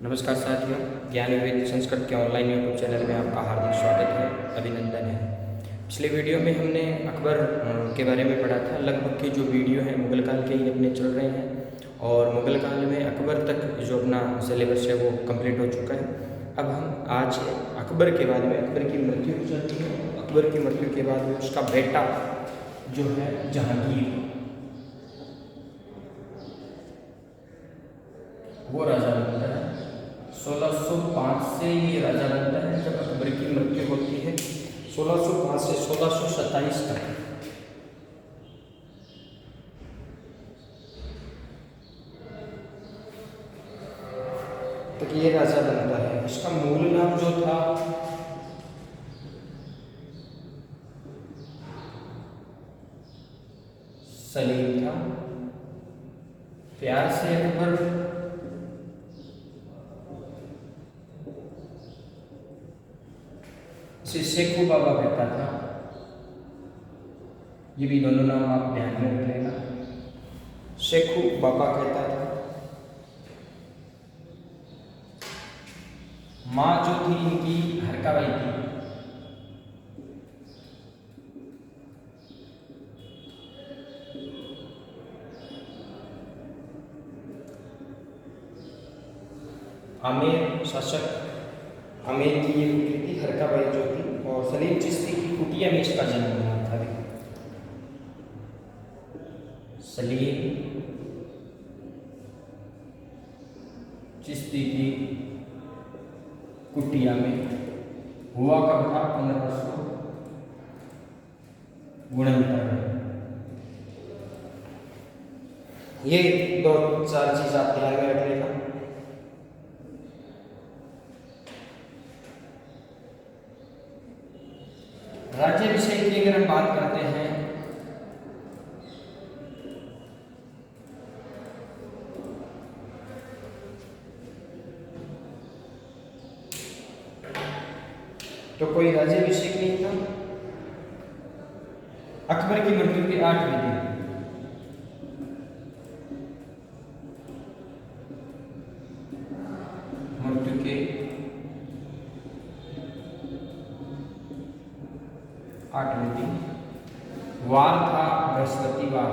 नमस्कार साथियों, ज्ञान विवेक संस्कृत के ऑनलाइन यूट्यूब चैनल में आपका हार्दिक स्वागत है, अभिनंदन है। पिछले वीडियो में हमने अकबर के बारे में पढ़ा था। लगभग के जो वीडियो हैं मुगल काल के ही अपने चल रहे हैं और मुगल काल में अकबर तक जो अपना सिलेबस है वो कंप्लीट हो चुका है। अब हम आज अकबर के बाद में अकबर की मृत्यु हो जाती है। अकबर की मृत्यु के बाद में उसका बेटा जो है जहांगीर, वो राजा बनता है। 1605 से ये राजा बनता है जब अकबर की मृत्यु होती है। 1605 से 1627 तक ये राजा बनता है। इसका मूल नाम जो था सलीम था। प्यार से अकबर इसे शेखू बाबा कहता था। ये भी दोनों नाम आप ध्यान में रख लेना, शेखू बाबा कहता था। माँ जो थी इनकी हरकाबाई थी। आमेर शासक आमेर की ये पुत्री थी हरकाबाई जो थी, और सलीम चिश्ती की कुटिया में इसका जन्म हुआ था। सलीम चिश्ती की कुटिया में हुआ कब था? 1569 में। ये दो चार चीज आप ध्यान में रख लेना। राज्याभिषेक की अगर हम बात करते हैं तो कोई राज्याभिषेक नहीं था। अकबर की मृत्यु के 8वें दिन मृत्यु के 8वें दिन वार था बृहस्पतिवार।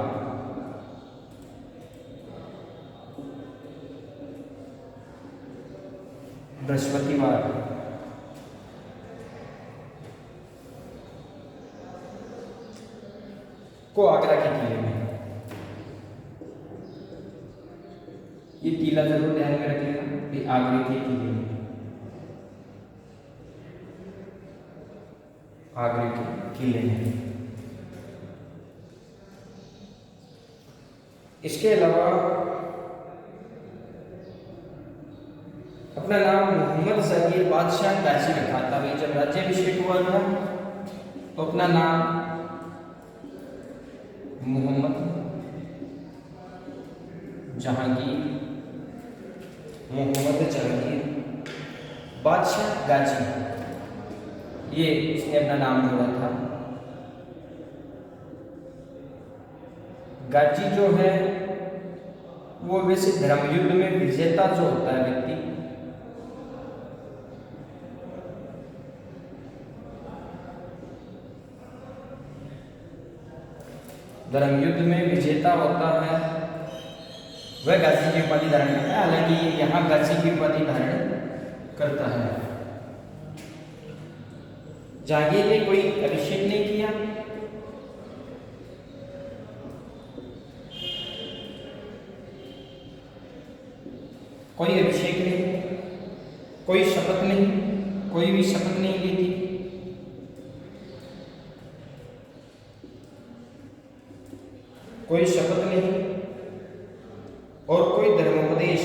बृहस्पतिवार को आगरा के किले में, ये किला जरूर ध्यान में रखिएगा कि आगरा के किले में, आगरा के किले में। इसके अलावा अपना नाम मोहम्मद जहांगीर बादशाह गाजी रखा था। भाई जब राज्याभिषेक हुआ था तो अपना नाम मोहम्मद जहांगीर बादशाह गाजी, ये इसने अपना नाम जोड़ा था। गाजी जो है वो वैसे धर्मयुद्ध में विजेता जो होता है व्यक्ति, धर्मयुद्ध में विजेता होता है वह गाजी की उपाधि धारण करता है। हालांकि यहाँ गाजी की उपाधि धारण करता है। जहांगीर ने कोई अभिषेक नहीं किया, कोई अभिषेक नहीं, कोई शपथ नहीं, कोई भी शपथ नहीं ली थी। कोई शपथ नहीं और कोई धर्मोपदेश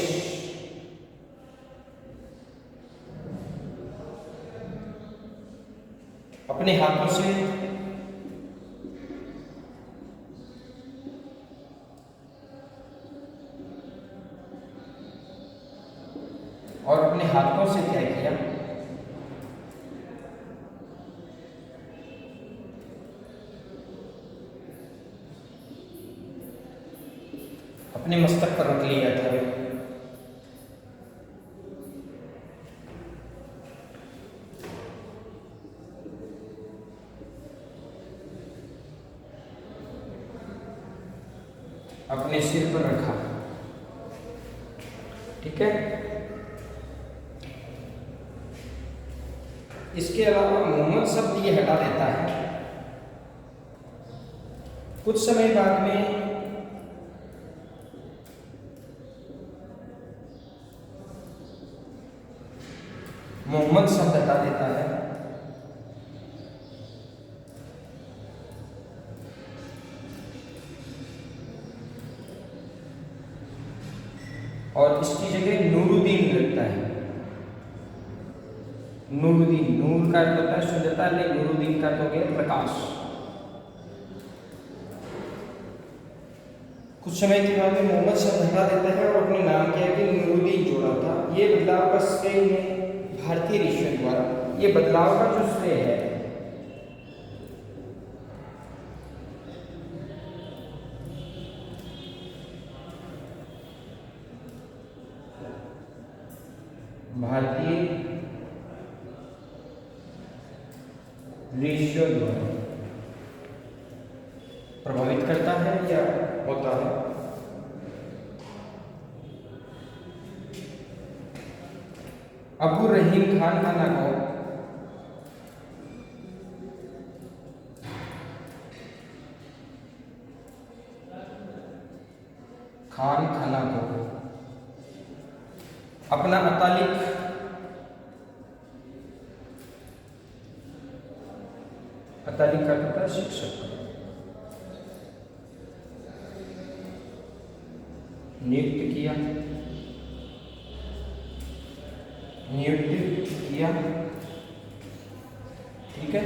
अपने हाथों से और अपने हाथों से क्या किया? अपने मस्तक पर रख लिया था। रखा। ठीक है, इसके अलावा मोहम्मद शब्द ये हटा देता है। कुछ समय बाद में मोहम्मद शब्द हटा देता है और इसकी जगह नूरुद्दीन लगता है। नूरुद्दीन, नूर का अर्थ होता है सुंदरता, नहीं, नूरुद्दीन का अर्थ हो गया प्रकाश। कुछ समय के बाद में मोहम्मद शब्द हटा देता है और अपने नाम के आगे नूरुद्दीन जोड़ा था। ये बदलाव का श्रेय है भारतीय ऋषियों द्वारा। ये बदलाव का जो श्रेय है भारतीय ऋषियों द्वारा प्रभावित करता है या होता है। अब्दुल रहीम खान का नाम खान खाना को अपना अतालिक करता शिक्षक नियुक्त किया। ठीक है,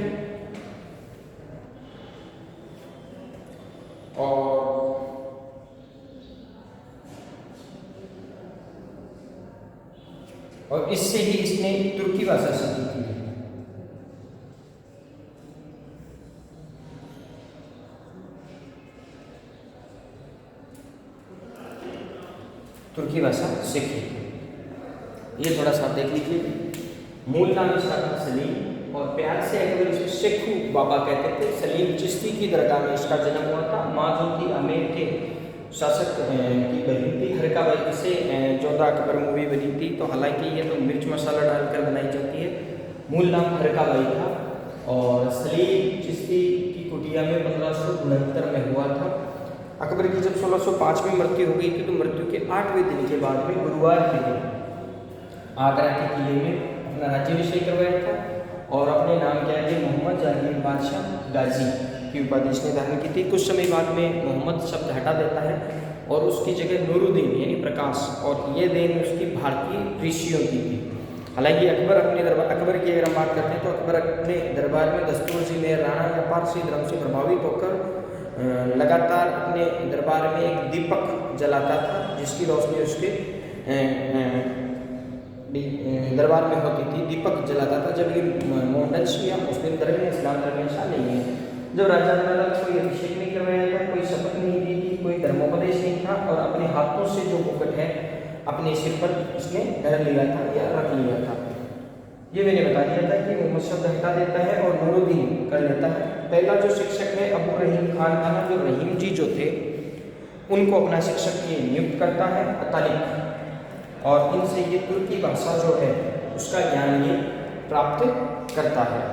और इससे ही इसने तुर्की भाषा सीखी थी। तुर्की भाषा सीखी। ये थोड़ा सा देख लीजिए। मूल नाम इसका था सलीम और प्यार से अकबर इसे शेखू बाबा कहते थे। सलीम चिश्ती की दरगाह में इसका जन्म हुआ था। माँ जो थी आमेर के शासक की बनी थी। हरका बाई से जोधा अकबर मूवी बनी थी, तो हालांकि ये तो मिर्च मसाला डालकर बनाई जाती है। मूल नाम हरका बाई था और सलीम चिश्ती की कुटिया में 1569 में हुआ था। अकबर की जब 1605 में मृत्यु हो गई थी तो मृत्यु के 8वें दिन के बाद में गुरुवार के दिन आगरा के किले में अपना राज्याभिषेक करवाया था और अपने नाम के आगे मोहम्मद जहांगीर बादशाह गाजी की उपाधि इसने धारण की थी। कुछ समय बाद में मोहम्मद शब्द हटा देता है और उसकी जगह नूरुद्दीन यानी प्रकाश, और ये देन उसकी भारतीय ऋषियों की थी। हालांकि अकबर की अगर हम बात करते हैं तो अकबर अपने दरबार में दस्तूर जी में राणा या पारसी धर्म से प्रभावित होकर लगातार अपने दरबार में एक दीपक जलाता था, जिसकी रोशनी उसके दरबार में होती थी। दीपक जलाता था। जब ये मोहम्मद शिया मुस्लिम धर्म में इस्लाम धर्म में शामिल नहीं है। जब राजा बना कोई अभिषेक नहीं करवाया था, कोई शपथ नहीं दी थी, कोई धर्मोपदेश नहीं था और अपने हाथों से जो मुकुट है अपने सिर पर इसने धर लिया था या रख लिया था। ये मैंने बता दिया था कि मोहम्मद शब्द हटा देता है और नूरुद्दीन कर लेता है। पहला जो शिक्षक है अबू रहीम खान था, जो रहीम जी जो थे उनको अपना शिक्षक ये नियुक्त करता है अतालिक, और इनसे ये तुर्की भाषा जो है उसका ज्ञान ये प्राप्त करता है।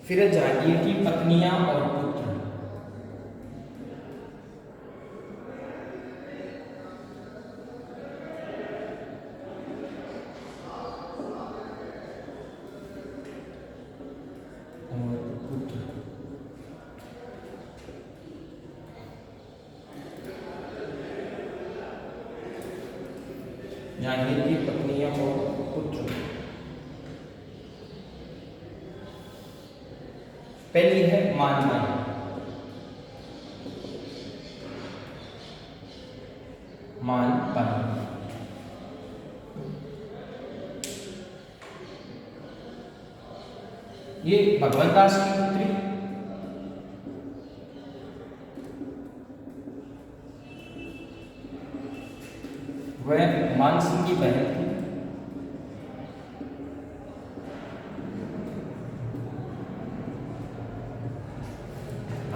फिर जहांगीर की पत्नियां और पुत्र। जहांगीर की पत्नियां और पुत्र पहली है मानबाई। मानबाई। ये भगवंत दास की पुत्री, वह मान सिंह की बहन थी।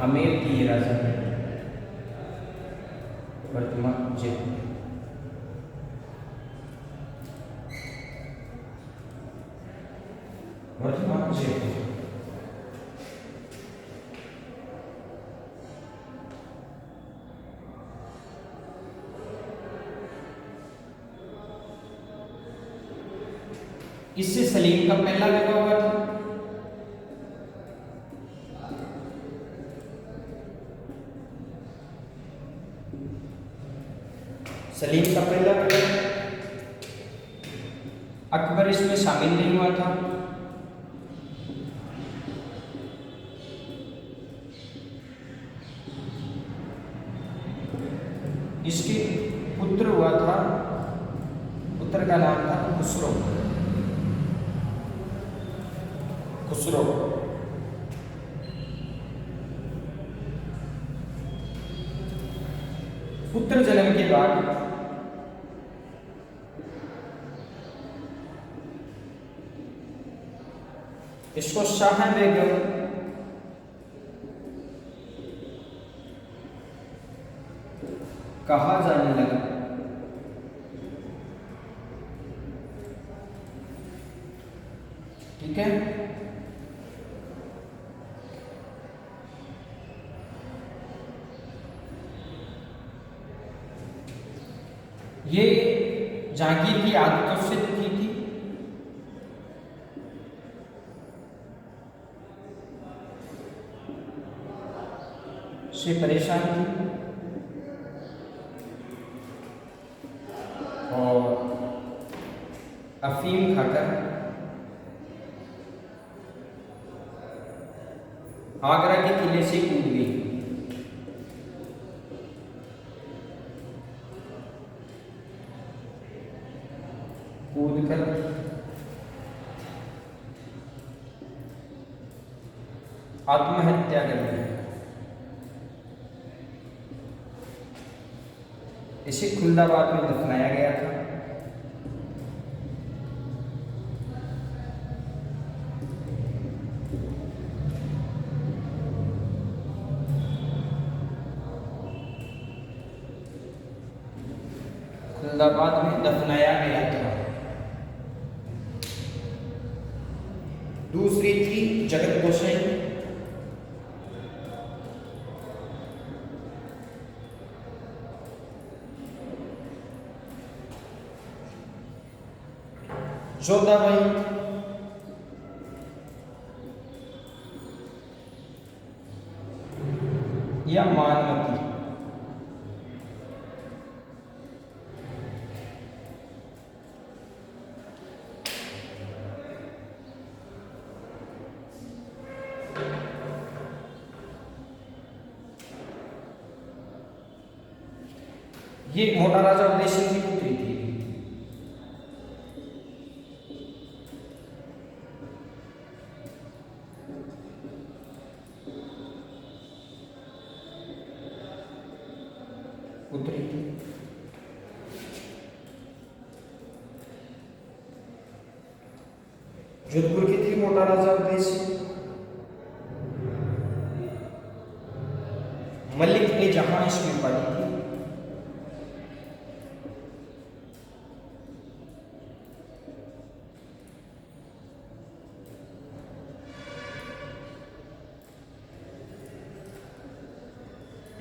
आमेर की ये राजा है, वर्तमान जयपुर। वर्तमान जयपुर। इससे सलीम का पहला विवाह हुआ था। सलीम का पहला विवाह, अकबर इसमें शामिल नहीं हुआ था। इसके पुत्र हुआ था, पुत्र का नाम था खुसरो। खुसरो। पुत्र जन्म के बाद इसको शाह बेगम कहा जाने लगा। ठीक है। ये जहांगीर की आदतों से दुखी थी। से परेशान थी और अफीम खाकर आगरा के किले से कूद गई। कूदकर आत्महत्या कर ली। इसे खुलदाबाद में दफनाया गया था। खुलदाबाद में दफनाया गया था। दूसरी थी जगत गोसाई। जोधाबाई, या मानमती। ये मोटा राजा उदय सिंह की पुत्री थी। पुत्री थी। जोधपुर की थी मोटा राजा उदय सिंह। मलिक ए जहां इसकी उपाधि थी।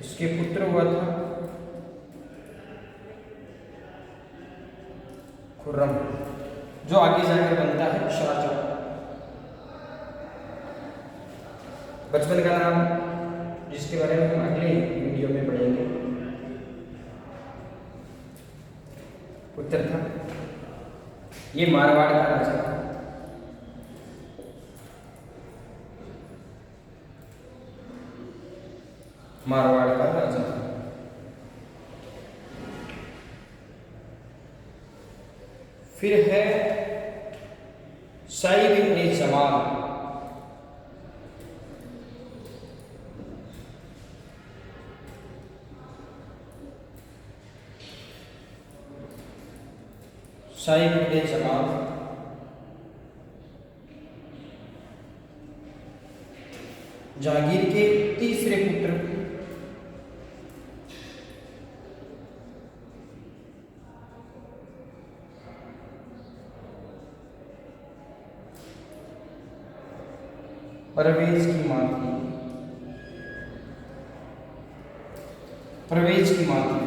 इसके पुत्र हुआ था खुर्रम, जो आगे जाकर बनता है शाहजहां। बचपन का नाम, जिसके बारे में हम अगले वीडियो में पढ़ेंगे। पुत्र था, ये मारवाड़ का राजा था। मारवाड़ का राजा था। फिर है साइब इब्न जमाल। साइब इब्न जमाल जहांगीर के तीसरे पुत्र। परवेज की मां थी, परवेज की मां थी।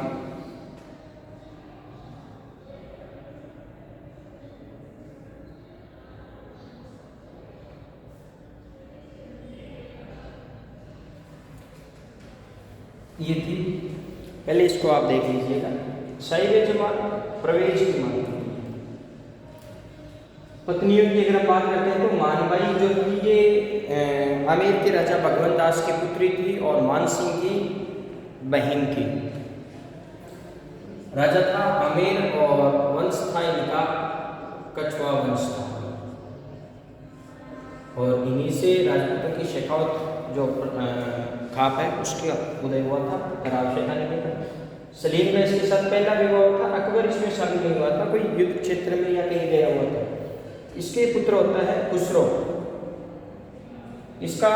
ये थी, पहले इसको आप देख लीजिएगा। साहिब जमाल परवेज की मां थी। पत्नियों की अगर हम बात करते हैं तो मानबाई जो थी ये आमेर के राजा भगवंत दास की पुत्री थी और मान सिंह की बहन थी। राजा था आमेर और वंश था इनका कछुआ वंश था और इन्हीं से राजपूतों की शेखावत जो खाप है उसके उदय हुआ था। खराब शेखानी के सलीम का इसके साथ पहला विवाह हुआ था। अकबर इसमें शामिल नहीं हुआ था, कोई युद्ध क्षेत्र में या कहीं गया हुआ था। इसके पुत्र होता है खुसरो। इसका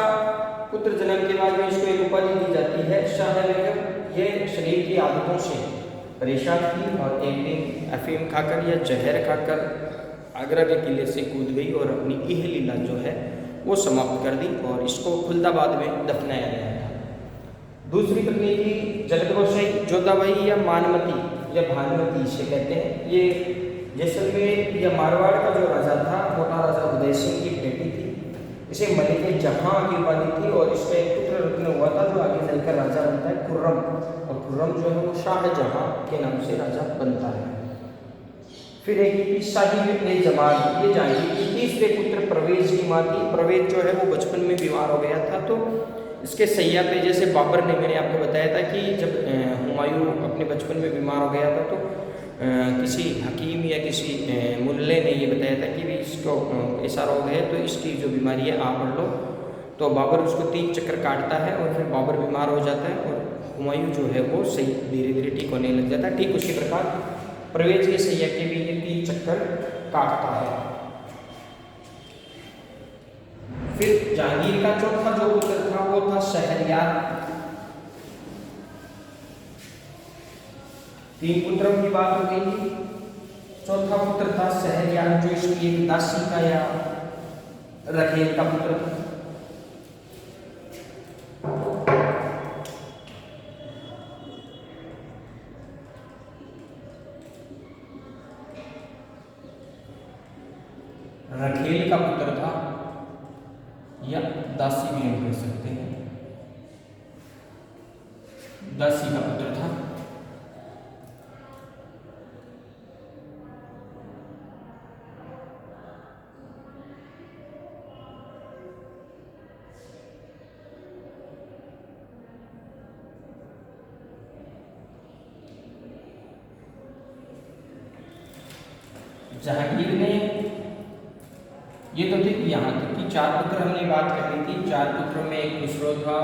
पुत्र जन्म के बाद में इसको एक उपाधि दी जाती है शाह बेगम। ये शरीर की आदतों से परेशान थी और एक दिन अफीम खाकर या जहर खाकर आगरा के किले से कूद गई और अपनी यह लीला जो है वो समाप्त कर दी और इसको खुलदाबाद में दफनाया गया था। दूसरी पत्नी थी जगत गोसाई जोधाबाई या मानमती या भानुमती इसे कहते हैं। ये जैसलमेर या मारवाड़ का जो राजा था मोटा राजा उदय सिंह की बेटी थी। इसे मलिक जहां की उपाधि थी और इसका एक पुत्र रत्न हुआ था जो आगे चलकर राजा बनता है खुर्रम, और खुर्रम जो है वो शाहजहां के नाम से राजा बनता है। फिर एक साहिब इब्न जमाल, ये जहांगीर की तीसरे पुत्र परवेज की मां थी। परवेज जो है वो बचपन में बीमार हो गया था तो इसके सैया पे, जैसे बाबर ने मैंने आपको बताया था कि जब हुमायूं अपने बचपन में बीमार हो गया था तो किसी हकीम या किसी मुल्ले ने ये बताया था कि भी इसको ऐसा रोग है तो इसकी जो बीमारी है आप पढ़ लो। तो बाबर उसको 3 चक्कर काटता है और फिर बाबर बीमार हो जाता है और हुमायूं जो है वो सही धीरे धीरे ठीक होने लग जाता है। ठीक उसी प्रकार परवेज के सैया के भी ये 3 चक्कर काटता है। फिर जहांगीर का चौथा जो पुत्र था वो था शहरयार। 3 पुत्रों की बात हो गई थी। चौथा पुत्र था शहरयार जो इसकी एक दासी का या रखेल का पुत्र था। रखेल का पुत्र था या दासी भी हम कह सकते हैं, दासी का पुत्र था। जहांगीर ने ये तो थी यहाँ तक कि 4 पुत्र हमने बात कर ली थी। 4 पुत्रों में एक खुसरो था,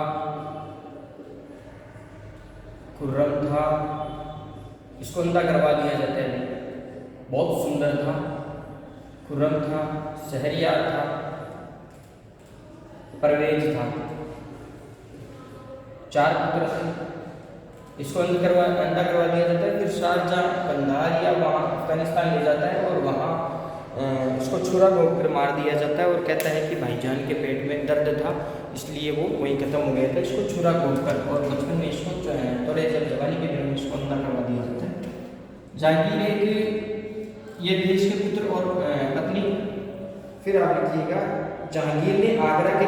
खुर्रम था, इसको अंधा करवा दिया जाता है, बहुत सुंदर था। खुर्रम था, शहरयार था, परवेज था। 4 पुत्र थे, इसको अंधा करवा दिया जाता है। फिर शारजहां कंधार या वहाँ अफगानिस्तान ले जाता है और वहाँ इसको छुरा घोंप कर मार दिया जाता है और कहता है कि भाईजान के पेट में दर्द था इसलिए वो वहीं खत्म हो गया था। इसको छुरा घोंप कर और बचपन में इसको थोड़े जब जवानी के दिनों में इसको अंधा करवा दिया जाता है। जहांगीर एक ये थे इसके पुत्र और पत्नी। फिर आप लिखिएगा जहांगीर ने आगरा के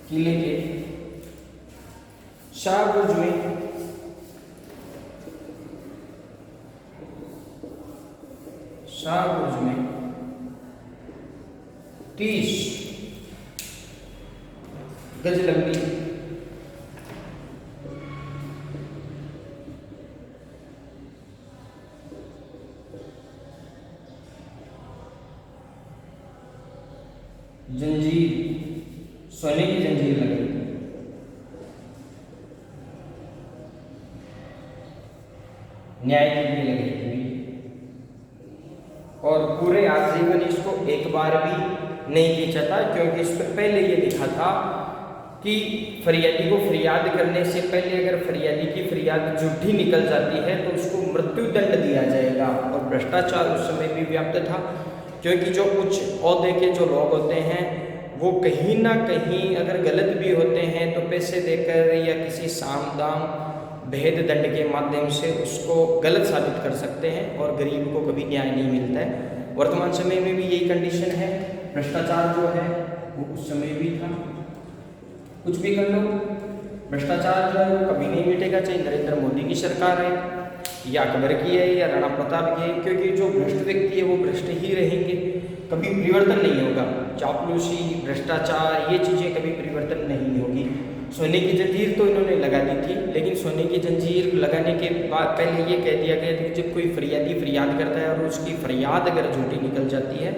किले के शाहबुर्ज में शाहबुर्ज में 30 गज लंबी जंजीर, सोने की जंजीर लगी, न्याय की भी लगी थी, और पूरे आजीवन इसको एक बार भी नहीं खींचा था, क्योंकि इस पर पहले ये लिखा था कि फरियादी को फरियाद करने से पहले अगर फरियादी की फरियाद झूठी निकल जाती है तो उसको मृत्युदंड दिया जाएगा। और भ्रष्टाचार उस समय भी व्याप्त था, क्योंकि जो उच्च ओहदे के जो लोग होते हैं वो कहीं ना कहीं अगर गलत भी होते हैं तो पैसे देकर या किसी साम दाम भेद दंड के माध्यम से उसको गलत साबित कर सकते हैं, और गरीब को कभी न्याय नहीं मिलता है। वर्तमान समय में भी यही कंडीशन है। भ्रष्टाचार जो है वो उस समय भी था। कुछ भी कर लो, भ्रष्टाचार जो है वो कभी नहीं मिटेगा, चाहे नरेंद्र मोदी की सरकार है या अकबर की है या राणा प्रताप की है, क्योंकि जो भ्रष्ट व्यक्ति है वो भ्रष्ट ही रहेंगे, कभी परिवर्तन नहीं होगा। चापलूसी, भ्रष्टाचार, ये चीज़ें कभी परिवर्तन नहीं होगी। सोने की जंजीर तो इन्होंने लगा दी थी, लेकिन सोने की जंजीर लगाने के बाद पहले ये कह दिया गया था कि जब कोई फरियादी फरियाद करता है और उसकी फरियाद अगर झूठी निकल जाती है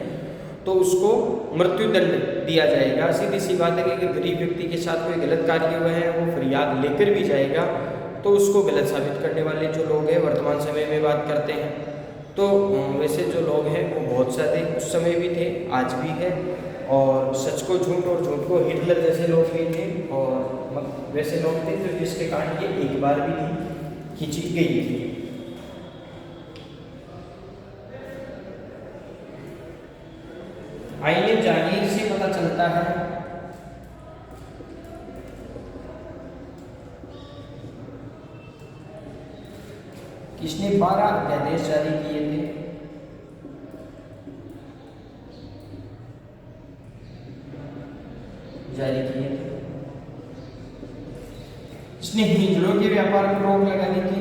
तो उसको मृत्युदंड दिया जाएगा। सीधी सी बात है कि अगर गरीब व्यक्ति के साथ कोई गलत कार्य हुआ है, वो फरियाद लेकर भी जाएगा तो उसको गलत साबित करने वाले जो लोग हैं वर्तमान समय में बात करते हैं, तो वैसे जो लोग हैं वो बहुत सारे उस समय भी थे, आज भी है, और सच को झूठ और झूठ को हिटलर जैसे लोग भी थे, और वैसे लोग थे तो जिसके कारण ये एक बार भी नहीं खींची गई थी। आइए जागीर से पता चलता है किसने 12 अध्यादेश जारी किए थे। इसने हिजड़ों के व्यापार पर रोक लगा दी थी।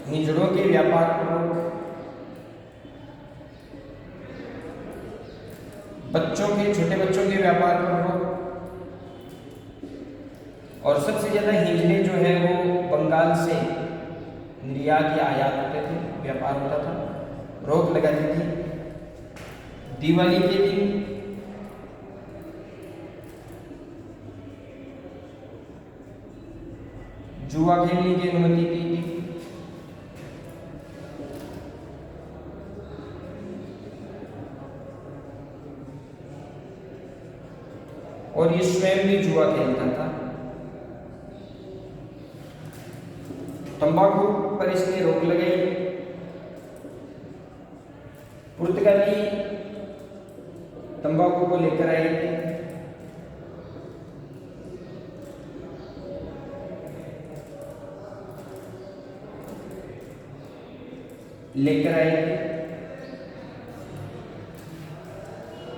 हिजड़ों के व्यापार पर रोक, बच्चों के, छोटे बच्चों के व्यापार पर रोक, और सबसे ज्यादा हिजड़े जो है वो बंगाल से निर्यात या आयात होते थे, व्यापार होता था, रोक लगा दी थी। दिवाली के दिन जुआ खेलने की अनुमति दी थी। और ये स्वयं भी जुआ खेलता था। तंबाकू पर इसने रोक लगाई। पुर्तगाली तंबाकू को लेकर आए थे।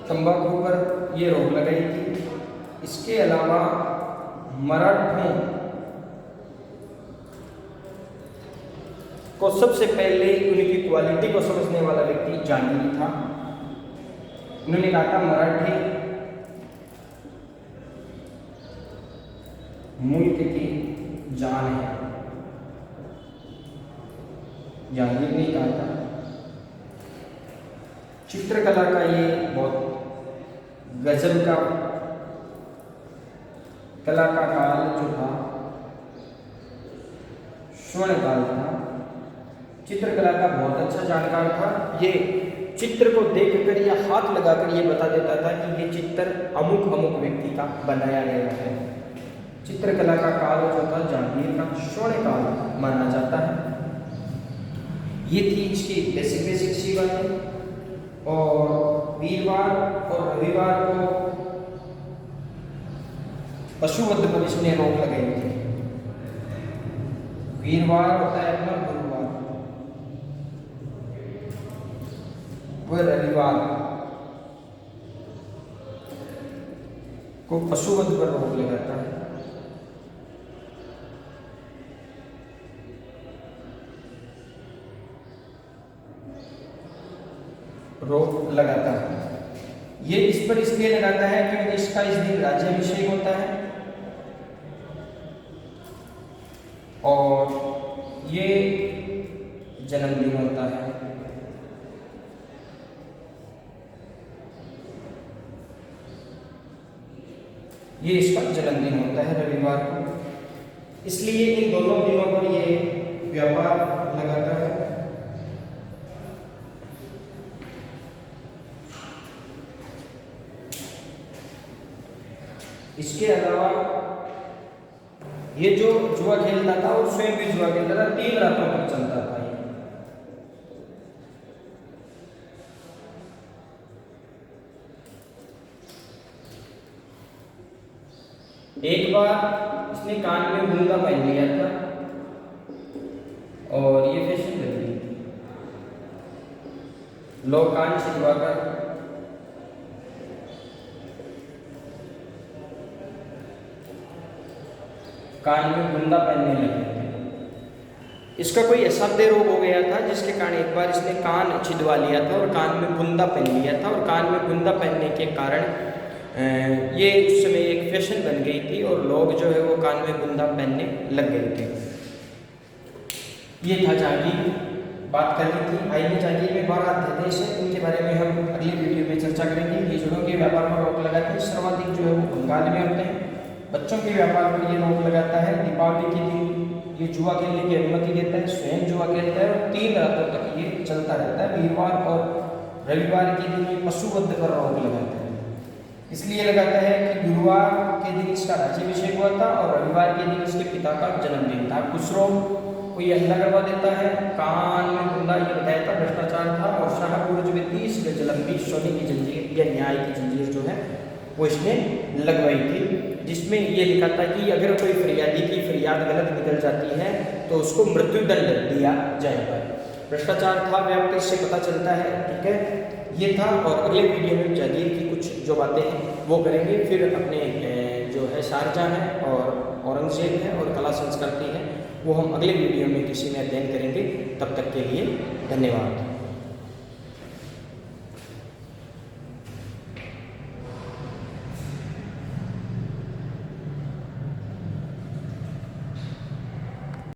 तंबाकू पर ये रोक लगाई थी। इसके अलावा मराठों को सबसे पहले उनकी क्वालिटी को समझने वाला व्यक्ति जहांगीर था। उन्होंने कहा था मराठी मुल्क की जान है, जहांगीर ने कहा था। चित्रकला का ये बहुत गजब का कला का काल जो था स्वर्ण काल था। चित्रकला का बहुत अच्छा जानकार था। ये चित्र को देखकर या हाथ लगाकर ये बता देता था कि ये चित्र अमुक अमुक व्यक्ति का बनाया गया है। चित्रकला का काल जो था जहांगीर का स्वर्ण काल माना जाता है। ये थी इसकी बेसिक सी बातें। और वीरवार और रविवार को पशुवध पर इसने रोक लगाई थी। वीरवार होता है अपना गुरुवार, वह रविवार को पशुवध पर रोक लगाता है। रोक लगाता है। ये इस पर इसलिए लगाता है क्योंकि इसका इस दिन राज्याभिषेक होता है और ये जन्मदिन होता है। ये इसका जन्मदिन होता है रविवार को, इसलिए इन दोनों दिनों पर ये व्यापार लगाता है। इसके अलावा ये जो जुआ खेलता था और स्वयं भी जुआ खेलता था, 3 रातों तक चलता था। एक बार इसने कान में गूंगा पहन लिया था और ये फैशन बन गई थी। लोग कान छिदवाकर कान में गूंगा पहनने लगे थे। इसका कोई असाध्य रोग हो गया था जिसके कारण एक बार इसने कान छिदवा लिया था और कान में गूंगा पहन लिया था, और कान में गूंगा पहनने के कारण ये उस समय एक फैशन बन गई थी और लोग जो है वो कान में गूंगा पहनने लग गए थे। ये था जागीर, बात करनी थी। आइए जागीर में 12 अध्यादेश है, इनके बारे में हम अगली वीडियो में चर्चा करेंगे। ये जुड़ों के व्यापार पर रोक लगाते हैं, सर्वाधिक जो है वो बंगाल में होते हैं। बच्चों के व्यापार पर ये रोक लगाता है। दीपावली के दिन ये जुआ खेलने की अनुमति देता है, स्वयं जुआ खेलता है और 3 रातों तक ये चलता रहता है। वीरवार और रविवार के दिन ये पशुवध पर रोक लगाता है। इसलिए लगाता है कि गुरुवार के दिन इसका राज्याभिषेक हुआ था और रविवार के दिन इसके पिता का जन्मदिन था। खुसरो को ये अंधा करवा देता है। कान में गूंगा ये बताया था भ्रष्टाचार था। और शाहपुर में 30 गज लंबी सोने की जंजीर या न्याय की जंजीर जो है वो इसने लगवाई थी, जिसमें ये लिखा था कि अगर कोई फरियादी की फरियाद गलत निकल जाती है तो उसको मृत्युदंड दिया जाएगा। भ्रष्टाचार था व्याप्त, इससे पता चलता है। ठीक है, ये था। और अगले वीडियो में जागीर की कुछ जो बातें हैं वो करेंगे। फिर अपने जो है शारजाह है और औरंगजेब है और कला संस्कृति है वो हम अगले वीडियो में किसी में अध्ययन करेंगे। तब तक के लिए धन्यवाद।